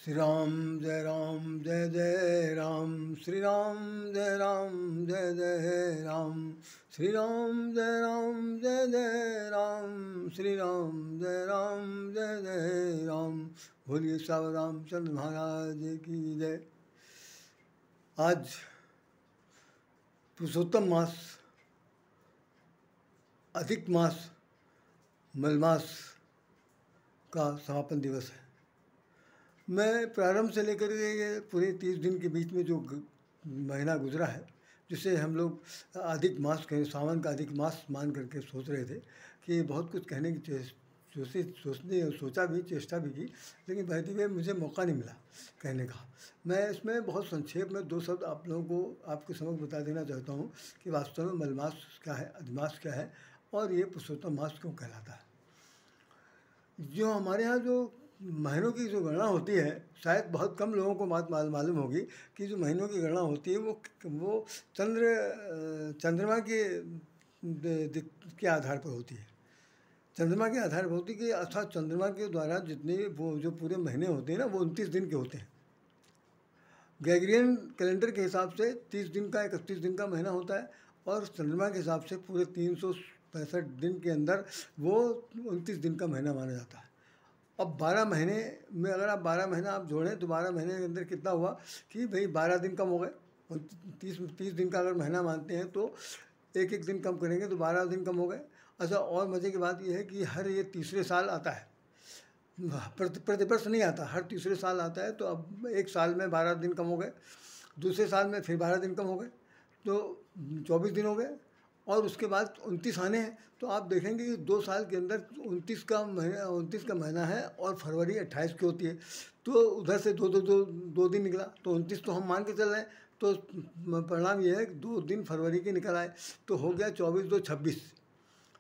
श्री राम जय जय राम, श्री राम जय जय जय राम, श्री राम जय जय राम, श्री राम जय जय राम। बोलिए सावधान रामचंद्र महाराज की जय। आज पुरुषोत्तम मास, अधिक मास, मलमास का समापन दिवस है। मैं प्रारंभ से लेकर के ये पूरे 30 दिन के बीच में जो महीना गुजरा है, जिसे हम लोग अधिक मास कहें, सावन का अधिक मास मान करके सोच रहे थे कि बहुत कुछ कहने की सोचा भी, चेष्टा भी की, लेकिन बाय द वे मुझे मौका नहीं मिला कहने का। मैं इसमें बहुत संक्षेप में 2 शब्द आप लोगों को आपके समक्ष बता देना चाहता हूँ कि वास्तव में मलमास क्या है, अधिमास क्या है और ये पुरुषोत्तम मास क्यों कहलाता है। जो हमारे यहाँ जो महीनों की जो गणना होती है, शायद बहुत कम लोगों को बात मालूम होगी कि जो महीनों की गणना होती है वो चंद्रमा के आधार पर होती है। चंद्रमा के आधार पर होती है कि अर्थात चंद्रमा के द्वारा जितने वो जो पूरे महीने होते हैं ना, वो 29 दिन के होते हैं। ग्रेगोरियन कैलेंडर के हिसाब से 30 दिन का 31 दिन का महीना होता है और चंद्रमा के हिसाब से पूरे 365 दिन के अंदर वो 29 दिन का महीना माना जाता है। अब 12 महीने में अगर आप 12 महीना आप जोड़ें तो 12 महीने के अंदर कितना हुआ कि भाई 12 दिन कम हो गए। 30 दिन का अगर महीना मानते हैं तो एक दिन कम करेंगे तो 12 दिन कम हो गए। अच्छा, और मज़े की बात यह है कि हर ये तीसरे साल आता है, प्रतिवर्ष नहीं आता, हर तीसरे साल आता है। तो अब एक साल में 12 दिन कम हो गए, दूसरे साल में फिर 12 दिन कम हो गए, तो 24 दिन हो गए और उसके बाद 29 आने हैं। तो आप देखेंगे कि 2 साल के अंदर 29 का महीना है और फरवरी 28 की होती है। तो उधर से दो दिन निकला तो 29 तो हम मान के चल रहे हैं। तो परिणाम ये है कि 2 दिन फरवरी के निकल आए तो हो गया 24 2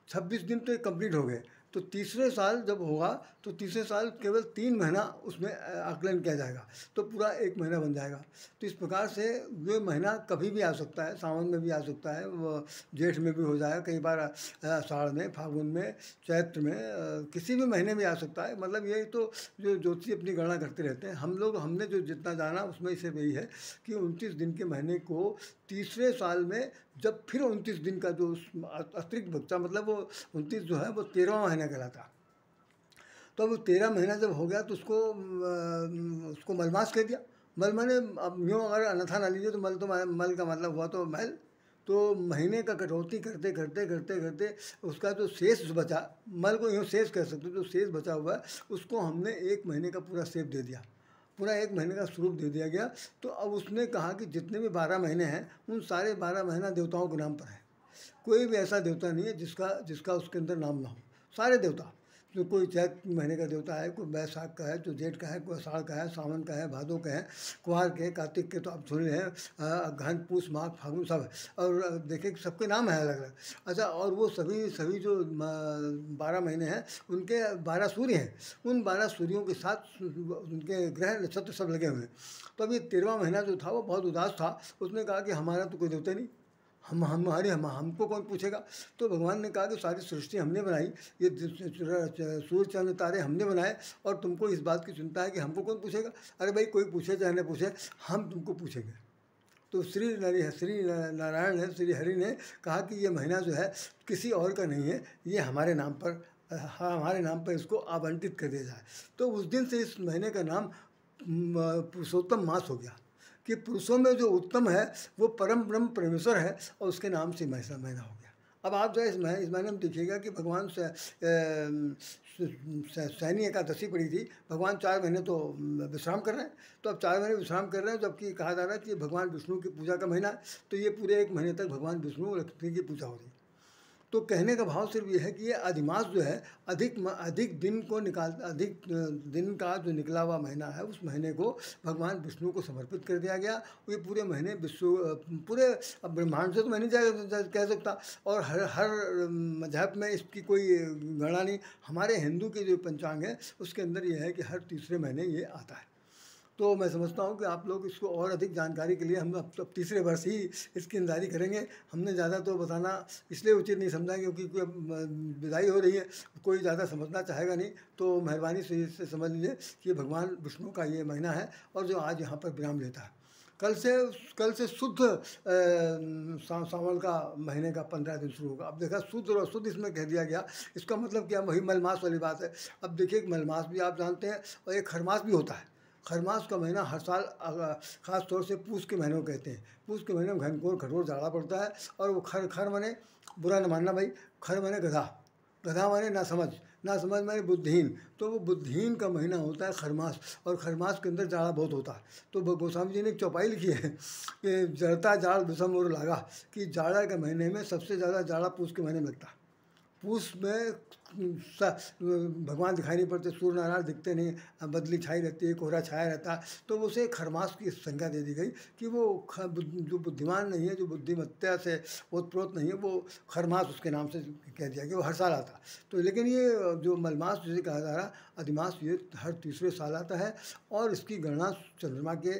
26 दिन तो कंप्लीट हो गए। तो तीसरे साल जब होगा तो तीसरे साल केवल 3 महीना उसमें आकलन किया जाएगा तो पूरा 1 महीना बन जाएगा। तो इस प्रकार से ये महीना कभी भी आ सकता है, सावन में भी आ सकता है, वो जेठ में भी हो जाएगा, कई बार आषाढ़ में, फागुन में, चैत्र में, किसी भी महीने में आ सकता है। मतलब ये तो जो ज्योतिषी अपनी गणना करते रहते हैं। हमने जो जितना जाना उसमें से यही है कि 29 दिन के महीने को तीसरे साल में जब फिर 29 दिन का जो अतिरिक्त बच्चा, मतलब वो 29 जो है वो 13वां महीना कहलाता। तो अब 13 महीना जब हो गया तो उसको मलमास कह दिया। मल माने, अब यूँ अगर अन्यथा ना लीजिए तो मल का मतलब हुआ तो महल। तो महीने का कटौती करते करते करते करते उसका जो शेष बचा, मल को यूँ शेष कह सकते, जो शेष बचा हुआ है उसको हमने 1 महीने का पूरा शेप दे दिया, पूरा 1 महीने का स्वरूप दे दिया गया। तो अब उसने कहा कि जितने भी 12 महीने हैं उन सारे 12 महीना देवताओं के नाम पर है। कोई भी ऐसा देवता नहीं है जिसका उसके अंदर नाम ना हो। सारे देवता, जो कोई चैत महीने का देवता है, कोई बैसाख का है, जो जेठ का है, कोई आषाढ़ का है, सावन का है, भादों का है, कुहार के, कार्तिक के तो आप सुन रहे हैं, अगहन, पूस, माघ, फागुन सब है। और देखें कि सबके नाम है अलग अलग। अच्छा, और वो सभी जो 12 महीने हैं उनके 12 सूर्य हैं, उन 12 सूर्यों के साथ उनके ग्रह नक्षत्र सब लगे हुए हैं। तो अब ये 13वां महीना जो था वो बहुत उदास था। उसने कहा कि हमारा तो कोई देवता नहीं, हमको कौन पूछेगा। तो भगवान ने कहा कि सारी सृष्टि हमने बनाई, ये सूर्य चंद्र तारे हमने बनाए और तुमको इस बात की चिंता है कि हमको कौन पूछेगा। अरे भाई, कोई पूछे चाहे न पूछे, हम तुमको पूछेंगे। तो श्री नारायण ने, श्री हरि ने कहा कि ये महीना जो है किसी और का नहीं है, ये हमारे नाम पर इसको आवंटित कर दिया जाए। तो उस दिन से इस महीने का नाम पुरुषोत्तम मास हो गया कि पुरुषों में जो उत्तम है वो परम ब्रह्म परमेश्वर है और उसके नाम से महीना हो गया। अब आप जो है इस महीने में देखिएगा कि भगवान शयनी एकादशी पड़ी थी, भगवान 4 महीने तो विश्राम कर रहे हैं। तो अब 4 महीने विश्राम कर रहे हैं, जबकि कहा जा रहा है कि भगवान विष्णु की पूजा का महीना है। तो ये पूरे 1 महीने तक भगवान विष्णु और लक्ष्मी की पूजा हो रही है। तो कहने का भाव सिर्फ ये है कि ये अधिमास जो है अधिक दिन का जो निकला हुआ महीना है, उस महीने को भगवान विष्णु को समर्पित कर दिया गया। ये पूरे महीने पूरे ब्रह्मांड से तो मैं नहीं कह सकता, और हर मजहब में इसकी कोई गणना नहीं। हमारे हिंदू के जो पंचांग है उसके अंदर ये है कि हर तीसरे महीने ये आता है। तो मैं समझता हूँ कि आप लोग इसको और अधिक जानकारी के लिए हम अब तीसरे वर्ष ही इसकी इंतज़ारी करेंगे। हमने ज़्यादा तो बताना इसलिए उचित नहीं समझा क्योंकि विदाई हो रही है, कोई ज़्यादा समझना चाहेगा नहीं। तो मेहरबानी से इसे समझ लीजिए कि ये भगवान विष्णु का ये महीना है और जो आज यहाँ पर विराम लेता है। कल से शुद्ध सावन का महीने का 15 दिन शुरू होगा। अब देखा शुद्ध और अशुद्ध इसमें कह दिया गया, इसका मतलब क्या, वही मलमास वाली बात है। अब देखिए मलमास भी आप जानते हैं और एक खरमास भी होता है। खरमास का महीना हर साल ख़ास तौर से पूस के महीनों को कहते हैं। पूस के महीने में घनघोर कठोर जाड़ा पड़ता है और वो खर खर माने बुरा न मानना भाई, खर माने गधा, गधा माने ना समझ माने बुद्धिहीन। तो वो बुद्धिहीन का महीना होता है खरमास, और खरमास के अंदर जाड़ा बहुत होता है। तो गोस्वामी जी ने एक चौपाई लिखी है कि जड़ता जाड़ विषम और लागा, कि जाड़ा के महीने में सबसे ज़्यादा जाड़ा पूस के महीने में लगता है। पूस में भगवान दिखाई नहीं पड़ते, सूर्य नारायण दिखते नहीं, बदली छाई रहती है, कोहरा छाया रहता है। तो उसे खरमास की संज्ञा दे दी गई कि वो जो बुद्धिमान नहीं है, जो बुद्धिमत्ता से ओतप्रोत नहीं है, वो खरमास उसके नाम से कह दिया कि वो हर साल आता। तो लेकिन ये जो मलमास जिसे कहा जा रहा अधिमास, ये हर तीसरे साल आता है और इसकी गणना चंद्रमा के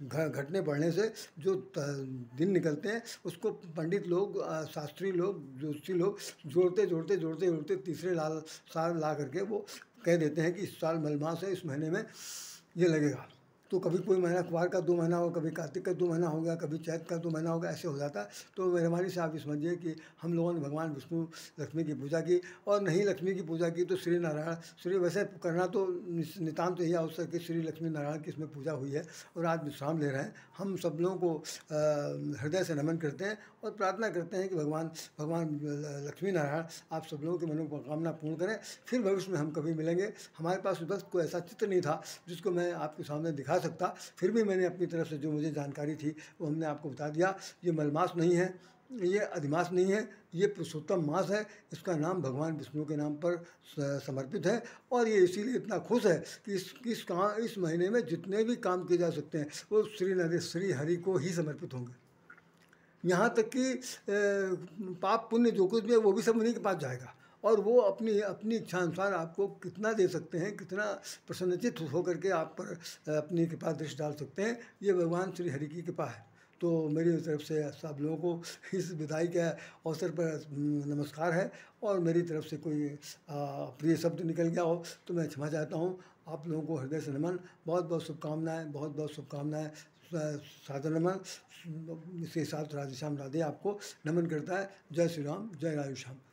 घटने बढ़ने से जो दिन निकलते हैं उसको पंडित लोग, शास्त्री लोग, ज्योतिषी लोग जोड़ते तीसरे साल ला करके वो कह देते हैं कि इस साल मलमास है, इस महीने में ये लगेगा। तो कभी कोई महीना कुवार का 2 महीना हो, कभी कार्तिक का 2 महीना हो गया, कभी चैत का 2 महीना हो गया, ऐसे हो जाता है। तो मेहरबानी से आप ये समझिए कि हम लोगों ने भगवान विष्णु लक्ष्मी की पूजा की, और नहीं लक्ष्मी की पूजा की तो श्री नारायण, श्री वैसे करना तो नितांत तो यही आवश्यक कि श्री लक्ष्मी नारायण की इसमें पूजा हुई है और आज विश्राम ले रहे हैं। हम सब लोगों को हृदय से नमन करते हैं और प्रार्थना करते हैं कि भगवान लक्ष्मी नारायण आप सब लोगों की मनोकामना पूर्ण करें। फिर भविष्य में हम कभी मिलेंगे। हमारे पास बस कोई ऐसा चित्र नहीं था जिसको मैं आपके सामने दिखा सकता, फिर भी मैंने अपनी तरफ से जो मुझे जानकारी थी वो हमने आपको बता दिया। ये मलमास नहीं है, ये अधिमास नहीं है, ये पुरुषोत्तम मास है। इसका नाम भगवान विष्णु के नाम पर समर्पित है और ये इसीलिए इतना खुश है कि इस महीने में जितने भी काम किए जा सकते हैं वो श्री हरि को ही समर्पित होंगे। यहाँ तक कि पाप पुण्य जो कुछ भी है वो भी सब उन्हीं के पास जाएगा और वो अपनी इच्छा अनुसार आपको कितना दे सकते हैं, कितना प्रसन्नचित होकर के आप पर अपनी कृपा दृष्टि डाल सकते हैं, ये भगवान श्री हरि की कृपा है। तो मेरी तरफ से सब लोगों को इस विदाई के अवसर पर नमस्कार है और मेरी तरफ से कोई प्रिय शब्द निकल गया हो तो मैं क्षमा चाहता हूँ। आप लोगों को हृदय से नमन, बहुत बहुत शुभकामनाएँ, बहुत बहुत शुभकामनाएँ, सादर नमन। इसके साथ राधेश्याम राधे आपको नमन करता है। जय श्री राम, जय राधेश्याम।